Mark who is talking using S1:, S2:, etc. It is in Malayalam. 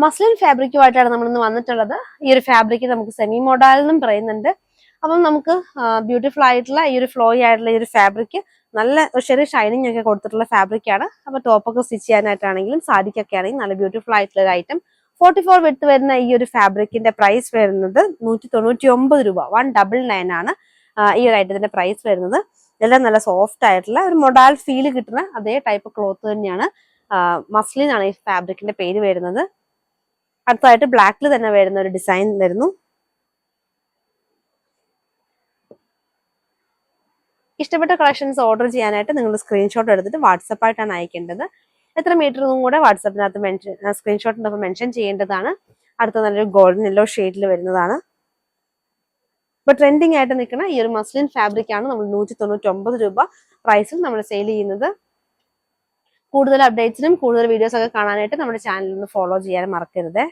S1: മസ്ലിൻ ഫാബ്രിക്കുമായിട്ടാണ് നമ്മളിന്ന് വന്നിട്ടുള്ളത്. ഈ ഒരു ഫാബ്രിക് നമുക്ക് സെമി മോഡൽ എന്നും പറയുന്നുണ്ട്. അപ്പം നമുക്ക് ബ്യൂട്ടിഫുൾ ആയിട്ടുള്ള ഈ ഒരു ഫ്ലോയി ആയിട്ടുള്ള ഈ ഒരു ഫാബ്രിക് നല്ല ചെറിയ ഷൈനിങ് ഒക്കെ കൊടുത്തിട്ടുള്ള ഫാബ്രിക് ആണ്. അപ്പൊ ടോപ്പൊക്കെ സ്റ്റിച്ച് ചെയ്യാനായിട്ടാണെങ്കിലും സാരിക്കൊക്കെ ആണെങ്കിലും നല്ല ബ്യൂട്ടിഫുൾ ആയിട്ടുള്ള ഒരു ഐറ്റം. 44 വിഡ്ത്ത് വരുന്ന ഈ ഒരു ഫാബ്രിക്കിന്റെ പ്രൈസ് വരുന്നത് 199 രൂപ, 199 ആണ് ഈ ഒരു ഐറ്റത്തിന്റെ പ്രൈസ് വരുന്നത്. എല്ലാം നല്ല സോഫ്റ്റ് ആയിട്ടുള്ള ഒരു മൊഡാൽ ഫീൽ കിട്ടുന്ന അതേ ടൈപ്പ് ക്ലോത്ത് തന്നെയാണ്. മസ്ലിൻ ആണ് ഈ ഫാബ്രിക്കിന്റെ പേര് വരുന്നത്. അടുത്തതായിട്ട് ബ്ലാക്കിൽ തന്നെ വരുന്ന ഒരു ഡിസൈൻ വരുന്നു. ഇഷ്ടപ്പെട്ട കളക്ഷൻസ് ഓർഡർ ചെയ്യാനായിട്ട് നിങ്ങൾ സ്ക്രീൻഷോട്ട് എടുത്തിട്ട് വാട്സപ്പായിട്ടാണ് അയക്കേണ്ടത്. എത്ര മീറ്റർ എന്നും കൂടെ വാട്സപ്പിനകത്ത് സ്ക്രീൻഷോട്ടിനൊപ്പം മെൻഷൻ ചെയ്യേണ്ടതാണ്. അടുത്ത നല്ലൊരു ഗോൾഡൻ യെല്ലോ ഷെയ്ഡിൽ വരുന്നതാണ്. ഇപ്പൊ ട്രെൻഡിങ് ആയിട്ട് നിൽക്കുന്ന ഈ ഒരു മസ്ലിൻ ഫാബ്രിക് ആണ് നമ്മൾ 199 രൂപ പ്രൈസിൽ നമ്മൾ സെയിൽ ചെയ്യുന്നത്. കൂടുതൽ അപ്ഡേറ്റ്സിനും കൂടുതൽ വീഡിയോസ് ഒക്കെ കാണാനായിട്ട് നമ്മുടെ ചാനൽ ഒന്ന് ഫോളോ ചെയ്യാൻ മറക്കരുത്.